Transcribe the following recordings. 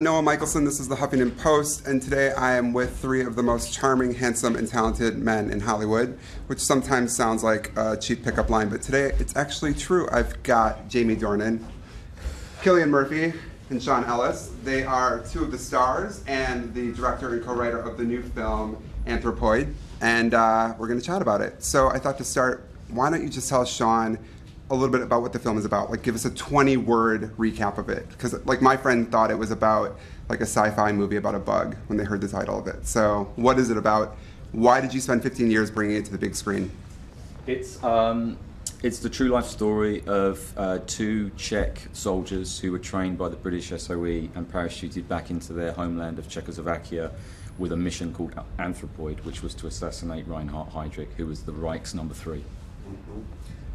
Noah Michelson, this is the Huffington Post, and today I am with three of the most charming, handsome, and talented men in Hollywood, which sometimes sounds like a cheap pickup line, but today it's actually true. I've got Jamie Dornan, Cillian Murphy, and Sean Ellis. They are two of the stars and the director and co-writer of the new film, Anthropoid, and we're going to chat about it. So I thought to start, why don't you just tell Sean a little bit about what the film is about? Like, give us a 20-word recap of it. Because, like, my friend thought it was about, like, a sci-fi movie about a bug when they heard the title of it. So, what is it about? Why did you spend 15 years bringing it to the big screen? It's the true life story of two Czech soldiers who were trained by the British SOE and parachuted back into their homeland of Czechoslovakia with a mission called Anthropoid, which was to assassinate Reinhard Heydrich, who was the Reich's number 3. Mm-hmm.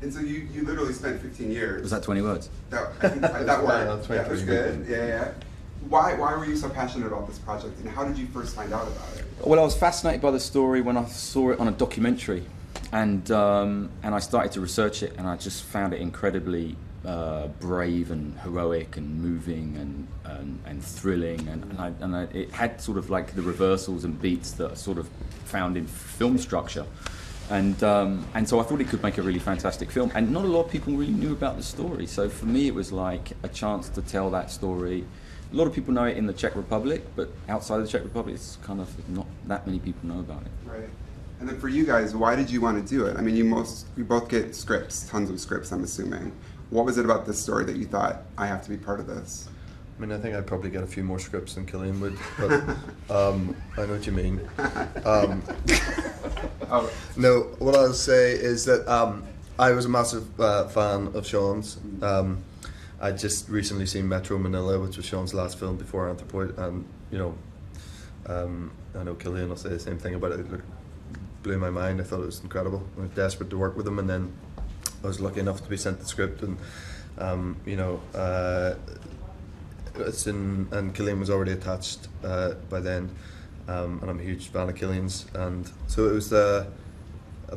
And so you literally spent 15 years. Was that 20 words? I think that worked. Yeah, that's good. Yeah. Why were you so passionate about this project, and how did you first find out about it? Well, I was fascinated by the story when I saw it on a documentary, and I started to research it, and I just found it incredibly brave and heroic and moving and thrilling, and it had sort of like the reversals and beats that are sort of found in film structure. And so I thought it could make a really fantastic film, and not a lot of people really knew about the story. So for me, it was like a chance to tell that story. A lot of people know it in the Czech Republic, but outside of the Czech Republic, it's kind of not that many people know about it. Right. And then for you guys, why did you want to do it? I mean, you both get scripts, tons of scripts, I'm assuming. What was it about this story that you thought, I have to be part of this? I mean, I think I'd probably get a few more scripts than Cillian would, but I know what you mean. No, what I'll say is that I was a massive fan of Sean's. I'd just recently seen Metro Manila, which was Sean's last film before Anthropoid, and I know Cillian will say the same thing about it. It blew my mind. I thought it was incredible. I was desperate to work with him, and then I was lucky enough to be sent the script, and and Cillian was already attached by then, and I'm a huge fan of Cillian's, and so it was a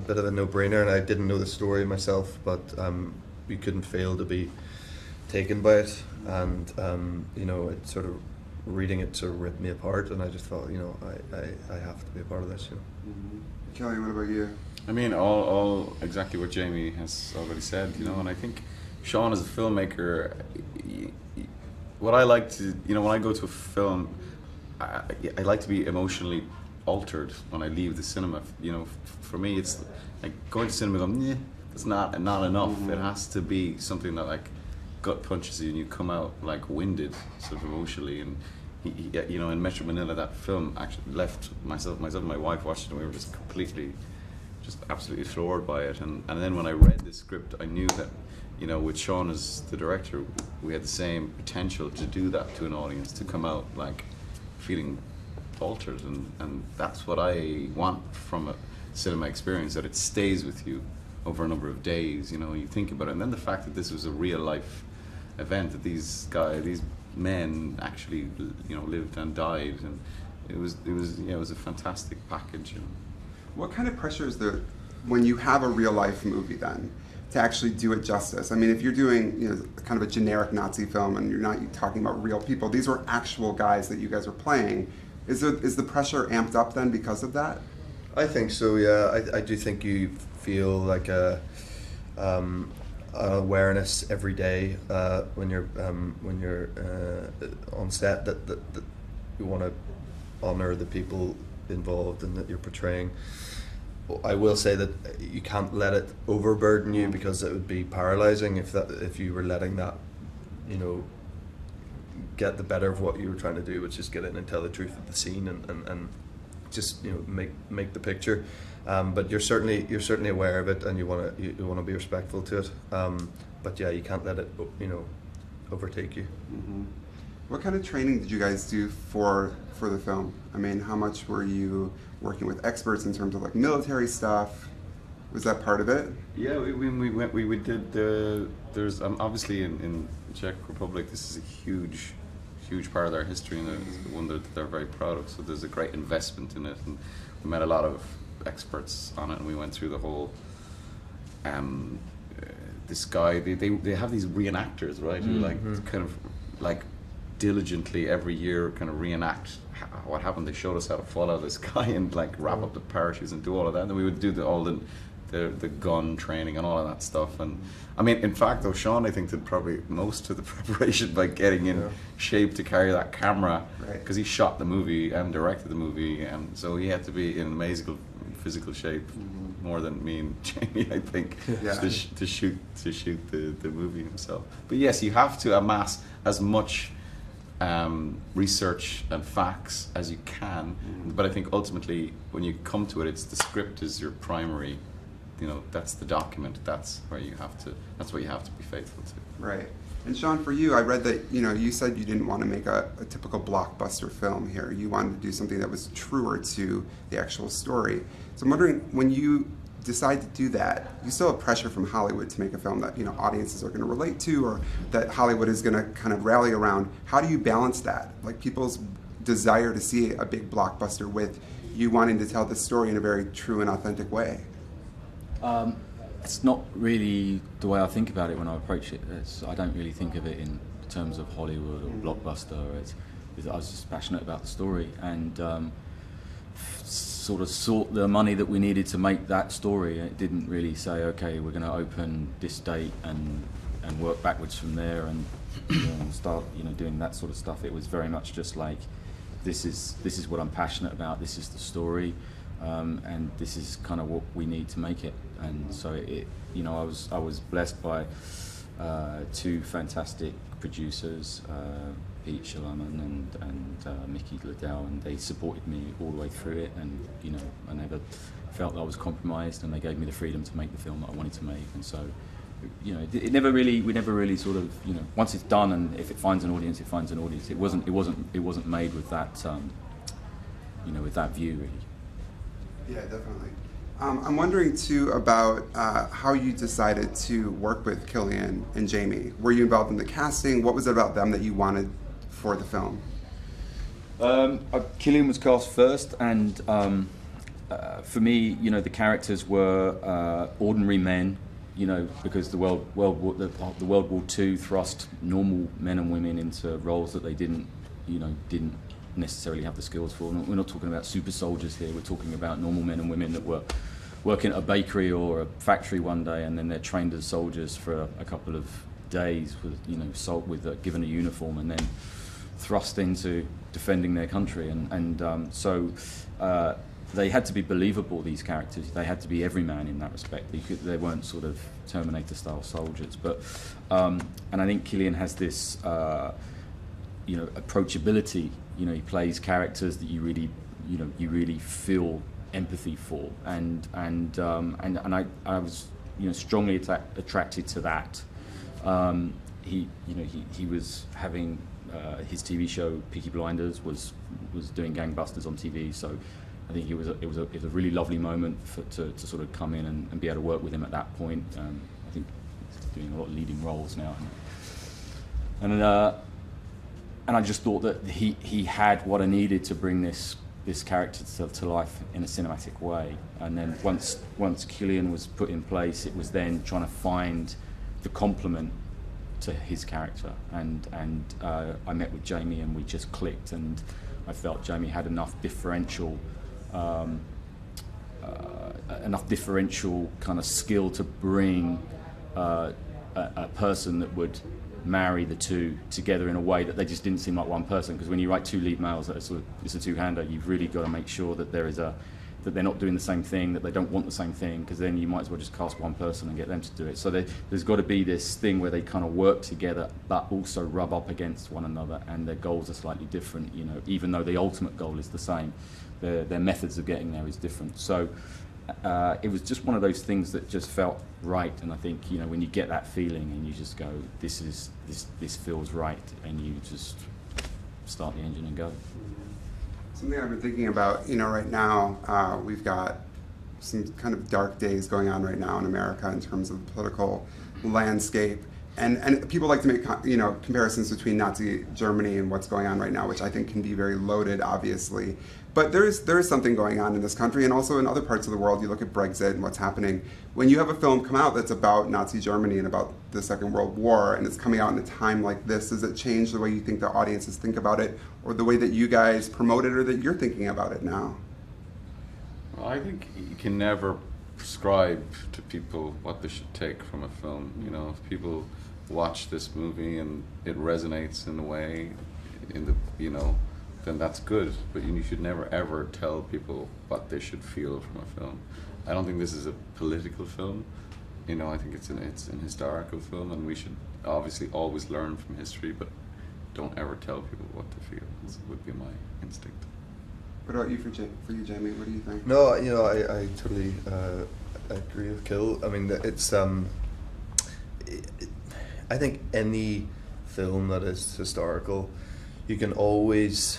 bit of a no-brainer, and I didn't know the story myself, but you couldn't fail to be taken by it, and it sort of, reading it sort of ripped me apart, and I just thought, I have to be a part of this. Mm-hmm. Kelly, what about you? I mean, all exactly what Jamie has already said, and I think Sean as a filmmaker, what I like to, when I go to a film, I like to be emotionally altered when I leave the cinema. For me, it's like going to cinema going, that's not enough. Mm-hmm. It has to be something that like gut punches you and you come out like winded, sort of emotionally. And in Metro Manila, that film actually left myself and my wife watched it, and we were just absolutely floored by it. And then when I read the script, I knew that, with Sean as the director, we had the same potential to do that to an audience, to come out like feeling altered, and that's what I want from a cinema experience, that it stays with you over a number of days, you think about it. And then the fact that this was a real life event, that these men actually, lived and died, and it was a fantastic package. What kind of pressure is there when you have a real life movie then, to actually do it justice? I mean, if you're doing kind of a generic Nazi film and you're not talking about real people, these were actual guys that you guys were playing. Is the pressure amped up then because of that? I think so. Yeah, I do think you feel like an awareness every day when you're on set that you want to honor the people involved and that you're portraying. I will say that you can't let it overburden you, because it would be paralyzing if you were letting that, get the better of what you were trying to do, which is get in and tell the truth of the scene and just make the picture. But you're certainly aware of it, and you want to be respectful to it. But yeah, you can't let it overtake you. Mm-hmm. What kind of training did you guys do for the film? I mean, how much were you working with experts in terms of like military stuff? Was that part of it? Yeah, we did. There's obviously in Czech Republic, this is a huge part of their history, and it's one that they're very proud of. So there's a great investment in it, and we met a lot of experts on it, and we went through the whole. This guy, they have these reenactors, right? Who kind of like diligently every year kind of reenact what happened. They showed us how to fall out of the sky and like wrap up the parachutes and do all of that. And then we would do all the gun training and all of that stuff. And I mean, in fact, though, Sean, I think, did probably most of the preparation by getting in shape to carry that camera, because he shot the movie and directed the movie, and so he had to be in amazing physical shape, more than me and Jamie, I think, to shoot the movie himself. But yes, you have to amass as much research and facts as you can. But I think ultimately, when you come to it, it's the script is your primary. You know, that's the document. That's where you have to. That's what you have to be faithful to. Right. And Sean, for you, I read that you said you didn't want to make a typical blockbuster film here. You wanted to do something that was truer to the actual story. So I'm wondering, when you decide to do that, you still have pressure from Hollywood to make a film that audiences are going to relate to, or that Hollywood is going to kind of rally around. How do you balance that, like people's desire to see a big blockbuster with you wanting to tell the story in a very true and authentic way? It's not really the way I think about it when I approach it. I don't really think of it in terms of Hollywood or blockbuster. I was just passionate about the story, and sort of sought the money that we needed to make that story. It didn't really say, okay, we're going to open this date and work backwards from there and start doing that sort of stuff. It was very much just like, this is what I'm passionate about. This is the story. And this is kind of what we need to make it. And so I was blessed by two fantastic producers, Pete Shalaman and Mickey Liddell, and they supported me all the way through it. And I never felt that I was compromised, and they gave me the freedom to make the film that I wanted to make. And so, we never really sort of, once it's done, and if it finds an audience, it finds an audience. It wasn't made with that, with that view really. Yeah, definitely. I'm wondering too about how you decided to work with Cillian and Jamie. Were you involved in the casting? What was it about them that you wanted for the film? Cillian was cast first, and for me, the characters were ordinary men. Because the World War II thrust normal men and women into roles that they didn't necessarily have the skills for. We're not talking about super soldiers here. We're talking about normal men and women that were working at a bakery or a factory one day, and then they're trained as soldiers for a couple of days with given a uniform, and then thrust into defending their country. So they had to be believable, these characters. They had to be everyman in that respect. They weren't sort of Terminator-style soldiers. But and I think Cillian has this approachability. He plays characters that you really feel empathy for, and I was strongly attracted to that. He was having his TV show Peaky Blinders was doing gangbusters on TV, so I think it was a really lovely moment to sort of come in and be able to work with him at that point. I think he's doing a lot of leading roles now, and I just thought that he had what I needed to bring this character to life in a cinematic way. And then once Cillian was put in place, it was then trying to find the complement to his character. And I met with Jamie, and we just clicked, and I felt Jamie had enough differential kind of skill to bring a person that would marry the two together in a way that they just didn't seem like one person. Because when you write two lead males, it's a two-hander. You've really got to make sure that that they're not doing the same thing, that they don't want the same thing, because then you might as well just cast one person and get them to do it. So there's got to be this thing where they kind of work together, but also rub up against one another, and their goals are slightly different. Even though the ultimate goal is the same, their methods of getting there is different. So it was just one of those things that just felt right. And I think when you get that feeling and you just go, this feels right, and you just start the engine and go. Something I've been thinking about, right now, we've got some kind of dark days going on right now in America in terms of the political landscape. and people like to make comparisons between Nazi Germany and what's going on right now, which I think can be very loaded, obviously. But there is something going on in this country and also in other parts of the world. You look at Brexit and what's happening. When you have a film come out that's about Nazi Germany and about the Second World War, and it's coming out in a time like this, does it change the way you think the audiences think about it, or the way that you guys promote it, or that you're thinking about it now? Well, I think you can never prescribe to people what they should take from a film. You know, if people watch this movie and it resonates in a way, then that's good. But you should never ever tell people what they should feel from a film. I don't think this is a political film. You know, I think it's an historical film, and we should obviously always learn from history, but don't ever tell people what to feel. This would be my instinct. What about you, for you, Jamie? What do you think? No, I totally agree with Kill. I mean, it's I think any film that is historical, you can always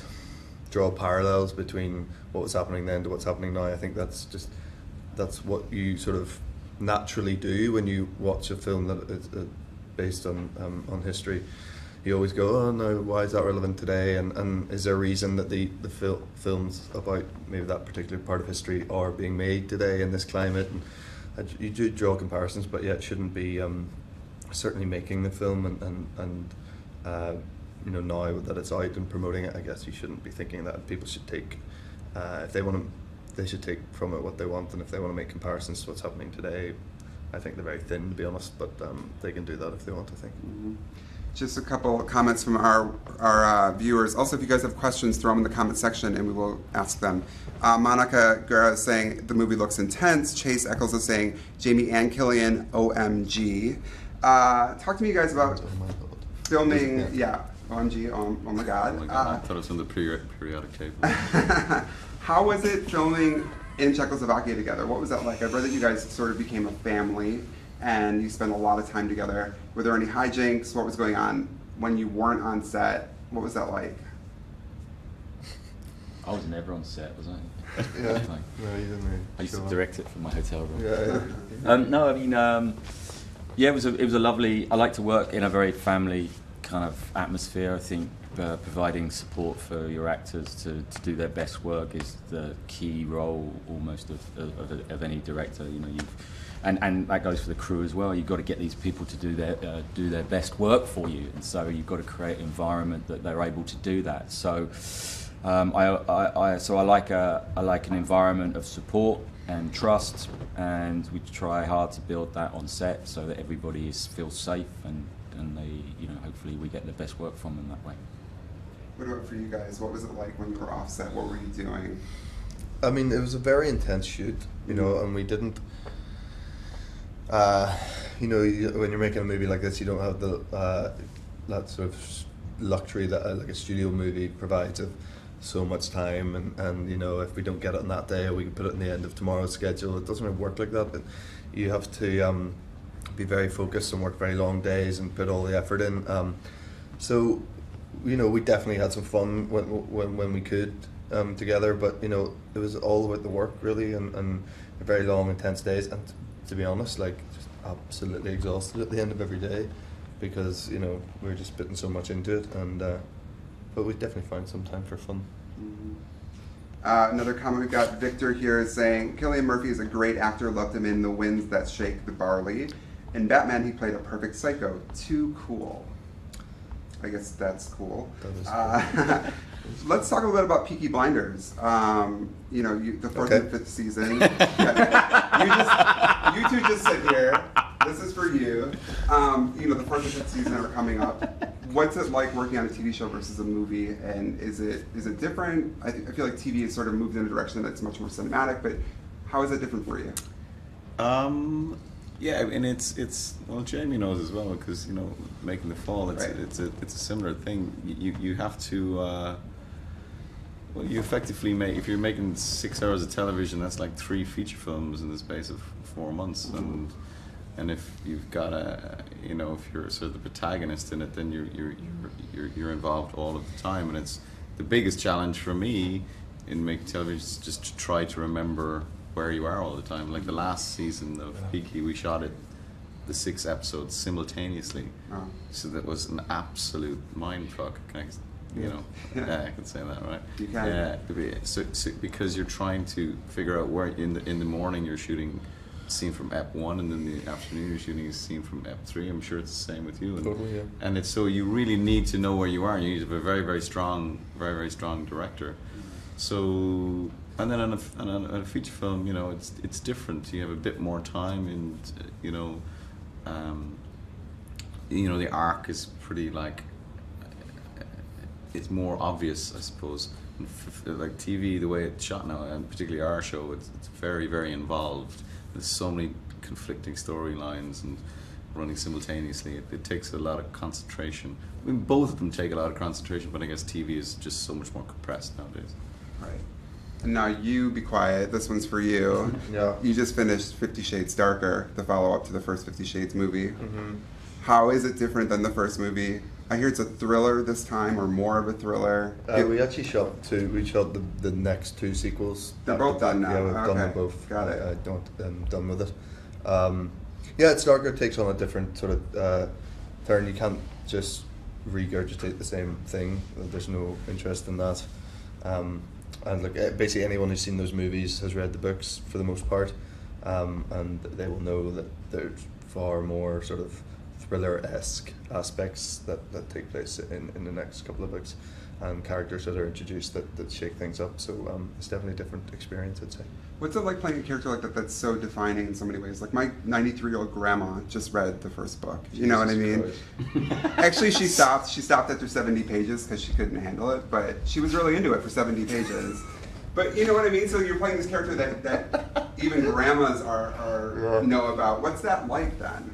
draw parallels between what was happening then to what's happening now. I think that's what you sort of naturally do when you watch a film that is based on history. You always go, oh no, why is that relevant today? And is there a reason that the films about maybe that particular part of history are being made today in this climate? And you do draw comparisons, but yeah, it shouldn't be certainly making the film and now that it's out and promoting it, I guess you shouldn't be thinking that. People should take, if they want to, they should take from it what they want, and if they want to make comparisons to what's happening today, I think they're very thin, to be honest, but they can do that if they want, I think. Mm-hmm. Just a couple comments from our viewers. Also, if you guys have questions, throw them in the comment section and we will ask them. Monica Guerra is saying the movie looks intense. Chase Eccles is saying Jamie and Cillian, OMG. Talk to me, you guys, about filming. Yeah, OMG, oh my God. Oh my God, I thought it was from the periodic table. How was it filming in Czechoslovakia together? What was that like? I've read that you guys sort of became a family and you spent a lot of time together. Were there any hijinks? What was going on when you weren't on set? What was that like? I was never on set, was I? Yeah. No, you didn't really. I used to direct it from my hotel room. Yeah. No, I mean, yeah, it was a lovely. I like to work in a very family kind of atmosphere. I think providing support for your actors to do their best work is the key role almost of any director. You know, and that goes for the crew as well. You've got to get these people to do their best work for you, and so you've got to create an environment that they're able to do that. So I like an environment of support and trust, and we try hard to build that on set so that everybody feels safe and they, hopefully we get the best work from them that way. What about for you guys? What was it like when you were off set? What were you doing? I mean, it was a very intense shoot, and we didn't. When you're making a movie like this, you don't have the that sort of luxury that like a studio movie provides of so much time, and if we don't get it on that day, we can put it in the end of tomorrow's schedule. It doesn't really work like that. But you have to be very focused and work very long days and put all the effort in. So we definitely had some fun when we could together, but it was all about the work really, and very long, intense days. And to be honest, like just absolutely exhausted at the end of every day, because we were just putting so much into it, and but we definitely found some time for fun. Mm-hmm. Another comment we've got, Victor here is saying Cillian Murphy is a great actor, loved him in The Winds That Shake the Barley. In Batman, he played a perfect psycho. Too cool. I guess that's cool. That is cool. Let's talk a little bit about Peaky Blinders. The fourth and fifth season. You two just sit here. This is for you. The fourth and fifth season are coming up. What's it like working on a TV show versus a movie? And is it different? I feel like TV has sort of moved in a direction that's much more cinematic, but how is it different for you? Yeah, and it's well, Jamie knows as well, because Making the Fall, it's a similar thing. You have to you effectively make, if you're making 6 hours of television, that's like 3 feature films in the space of 4 months, and if you've got if you're sort of the protagonist in it, then you're involved all of the time, and it's the biggest challenge for me in making television is just to try to remember where you are all the time. Like the last season of Peaky, we shot it the 6 episodes simultaneously. Oh. So that was an absolute mindfuck. You know, Yeah. I can say that, right? You can. Yeah. So because you're trying to figure out where in the morning you're shooting a scene from Ep 1, and in the afternoon you're shooting a scene from Ep 3. I'm sure it's the same with you. And, Totally, yeah. And it's so you really need to know where you are. You need to have a very, very strong director. So, and then on a feature film, you know, it's different. You have a bit more time, and the arc is pretty like. It's more obvious, I suppose. Like TV, the way it's shot now, and particularly our show, it's very, very involved. There's so many conflicting storylines and running simultaneously. It takes a lot of concentration. I mean, both of them take a lot of concentration, but I guess TV is just so much more compressed nowadays. Right. And now you be quiet. This one's for you. Yeah. You just finished 50 Shades Darker, the follow-up to the first 50 Shades movie. Mm-hmm. How is it different than the first movie? I hear it's a thriller this time, or more of a thriller. We actually shot two. We shot the next 2 sequels. They're both done now. Yeah, we've done them Okay. both. Got it. I'm done with it. Yeah, it's darker. It takes on a different sort of turn. You can't just regurgitate the same thing. There's no interest in that. And look, basically anyone who's seen those movies has read the books for the most part, and they will know that there's far more sort of thriller-esque aspects that take place in the next couple of books, and characters that are introduced that shake things up. So it's definitely a different experience, I'd say. What's it like playing a character like that that's so defining in so many ways? Like my 93-year-old grandma just read the first book. You know what I mean? Actually, she stopped after 70 pages because she couldn't handle it, but she was really into it for 70 pages. But you know what I mean? So you're playing this character that even grandmas are know about. What's that like then?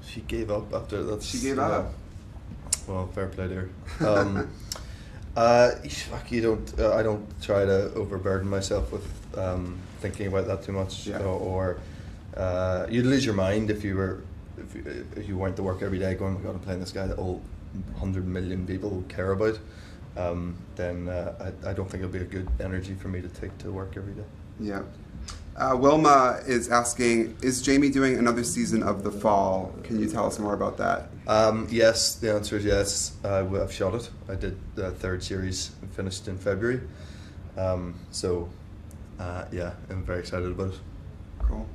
She gave up after that. She gave up. Well, fair play to her. You don't. I don't try to overburden myself with thinking about that too much. Yeah. Or you'd lose your mind if you went to work every day going, "Oh my God, I'm playing this guy that all 100 million people care about." Then I don't think it'll be a good energy for me to take to work every day. Yeah. Wilma is asking, is Jamie doing another season of The Fall? Can you tell us more about that? Yes, the answer is yes. I've shot it. I did the 3rd series and finished in February. Yeah, I'm very excited about it. Cool.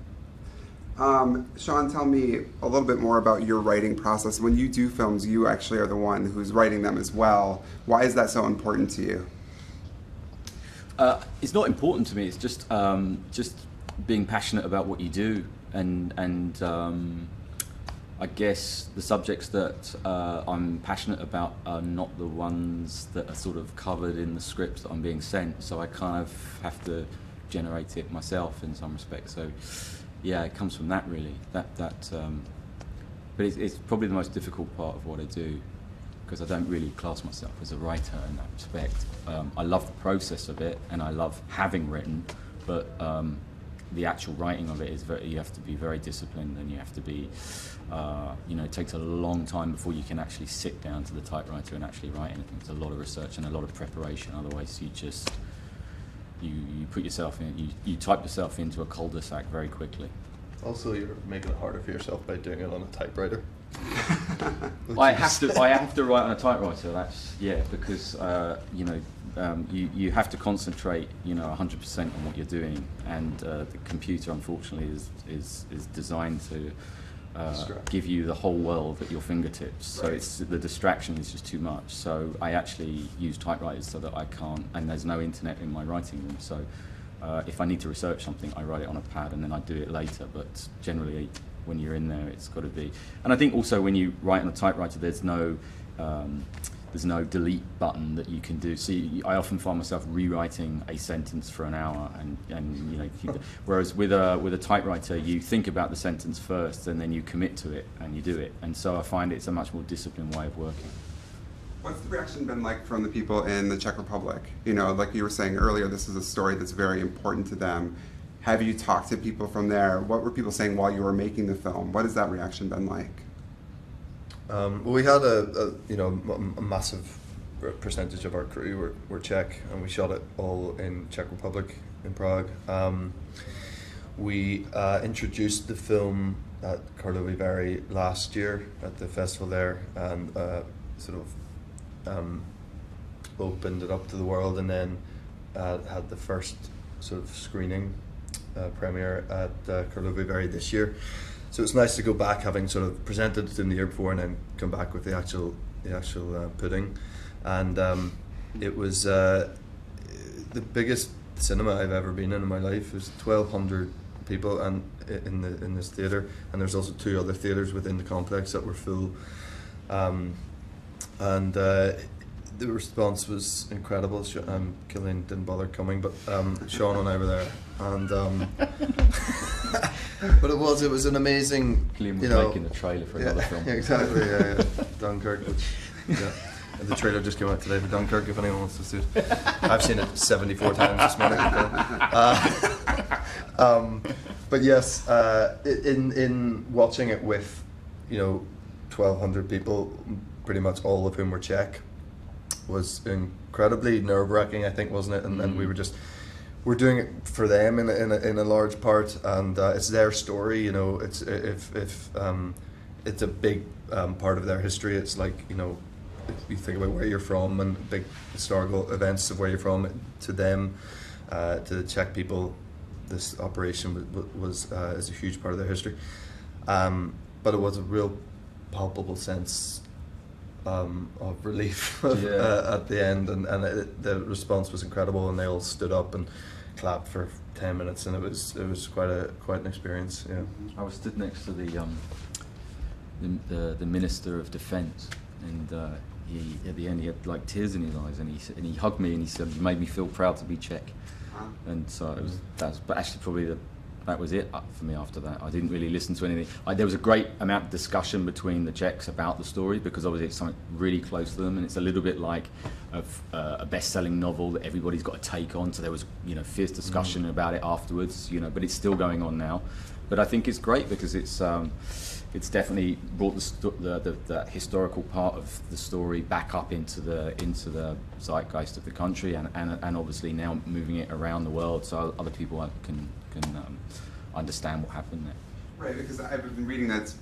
Sean, tell me a little bit more about your writing process. When you do films, you actually are the one who's writing them as well. Why is that so important to you? It's not important to me. It's just being passionate about what you do, and I guess the subjects that I'm passionate about are not the ones that are sort of covered in the scripts that I'm being sent. So I kind of have to generate it myself in some respects. So yeah, it comes from that really. But it's probably the most difficult part of what I do, because I don't really class myself as a writer in that respect. I love the process of it, and I love having written, but the actual writing of it is you have to be very disciplined, and you have to be, it takes a long time before you can actually sit down to the typewriter and actually write anything. It's a lot of research and a lot of preparation, otherwise you put yourself in, you type yourself into a cul-de-sac very quickly. Also, you're making it harder for yourself by doing it on a typewriter. I have to write on a typewriter. Because you have to concentrate 100% on what you're doing, and the computer unfortunately is designed to give you the whole world at your fingertips. So the distraction is just too much. So I actually use typewriters so that I can't, and there's no internet in my writing room. So if I need to research something, I write it on a pad and then I do it later. But generally, when you're in there, it's got to be. And I think also when you write on a typewriter, there's no delete button that you can do. So I often find myself rewriting a sentence for an hour, and whereas with a typewriter, you think about the sentence first and then you commit to it and you do it. And so I find it's a much more disciplined way of working. What's the reaction been like from the people in the Czech Republic? Like you were saying earlier, this is a story that's very important to them. Have you talked to people from there? What were people saying while you were making the film? What has that reaction been like? Well, we had a massive percentage of our crew were Czech, and we shot it all in Czech Republic, in Prague. we introduced the film at Karlovy Vary last year at the festival there, and sort of opened it up to the world, and then had the first sort of screening premiere at Karlovy Vary this year. So it's nice to go back, having sort of presented it in the year before, and then come back with the actual pudding. And it was the biggest cinema I've ever been in my life. It was 1,200 people and in this theatre, and there's also 2 other theatres within the complex that were full. And the response was incredible. Cillian didn't bother coming, but Sean and I were there, and but it was an amazing. Cillian was making the trailer for another film. Yeah, exactly. Yeah. Dunkirk. Which, and the trailer just came out today for Dunkirk. If anyone wants to see it, I've seen it 74 times this morning. But yes, in watching it with 1,200 people, pretty much all of whom were Czech, was incredibly nerve-wracking, I think, wasn't it? And then we're doing it for them in a large part, and it's their story. It's it's a big part of their history. It's like if you think about where you're from and big historical events of where you're from, to them, to the Czech people, this operation was is a huge part of their history. But it was a real palpable sense of relief at the end, and the response was incredible, and they all stood up and clapped for 10 minutes, and it was quite an experience. Yeah. I was stood next to the Minister of Defence, and he at the end he had like tears in his eyes, and he hugged me and he said, "You made me feel proud to be Czech." And so but actually probably that was it for me after that. I didn't really listen to anything. There was a great amount of discussion between the Czechs about the story, because obviously it's something really close to them, and it's a little bit like a best-selling novel that everybody's got a take on. So there was fierce discussion about it afterwards, but it's still going on now. But I think it's great because it's definitely brought the historical part of the story back up into the zeitgeist of the country, and obviously now moving it around the world so other people can understand what happened there. Right, because I've been reading that it's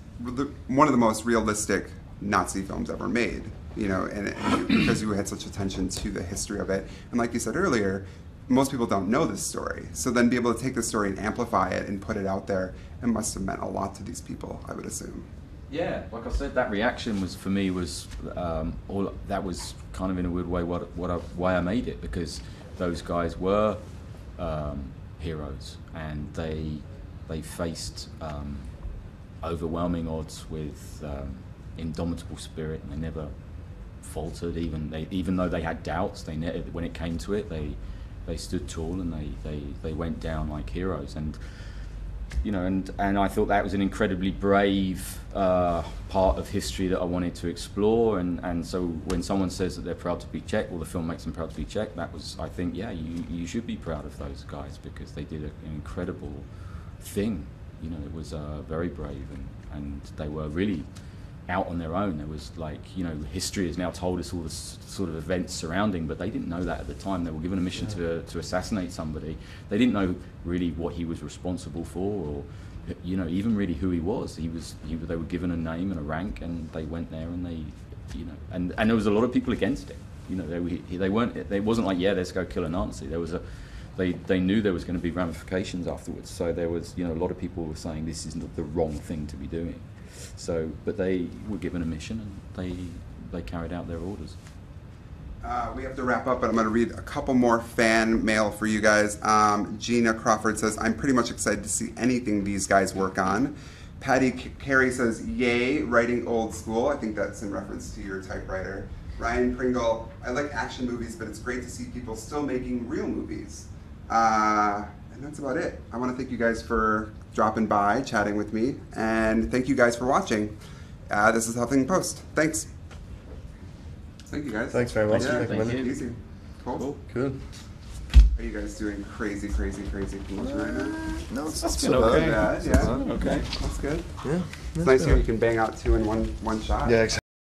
one of the most realistic Nazi films ever made, and because you had such attention to the history of it. And like you said earlier, most people don't know this story. So then be able to take this story and amplify it and put it out there, it must have meant a lot to these people, I would assume. Yeah, like I said, that reaction was, for me, all that was kind of in a weird way why I made it, because those guys were heroes, and they faced overwhelming odds with indomitable spirit, and they never faltered. Even though they had doubts, when it came to it, they stood tall, and they went down like heroes. And and I thought that was an incredibly brave part of history that I wanted to explore. And so when someone says that they're proud to be Czech, well, the film makes them proud to be Czech, that was, I think, yeah, you should be proud of those guys, because they did an incredible thing. It was very brave, and they were really out on their own. There was history has now told us all the sort of events surrounding, but they didn't know that at the time. They were given a mission to assassinate somebody. They didn't know really what he was responsible for, or even really who he was. They were given a name and a rank, and they went there, and and there was a lot of people against it. They weren't. It wasn't like, yeah, let's go kill a Nazi. There was they knew there was going to be ramifications afterwards. So there was a lot of people were saying this is the wrong thing to be doing. So, but they were given a mission, and they carried out their orders. We have to wrap up, but I'm going to read a couple more fan mail for you guys. Gina Crawford says, "I'm pretty much excited to see anything these guys work on." Patty Carey says, "Yay, writing old school." I think that's in reference to your typewriter. Ryan Pringle, "I like action movies, but it's great to see people still making real movies." And that's about it. I want to thank you guys for dropping by, chatting with me, and thank you guys for watching. This is Huffington Post. Thanks. Thank you guys. Thanks very much. Yeah, Thank you. Easy. Cool. Good. Are you guys doing crazy promotion right now? No, it's That's not been so okay. bad. Yeah. Okay. That's good. Yeah. It's nice here. You can bang out two in one shot. Yeah, exactly.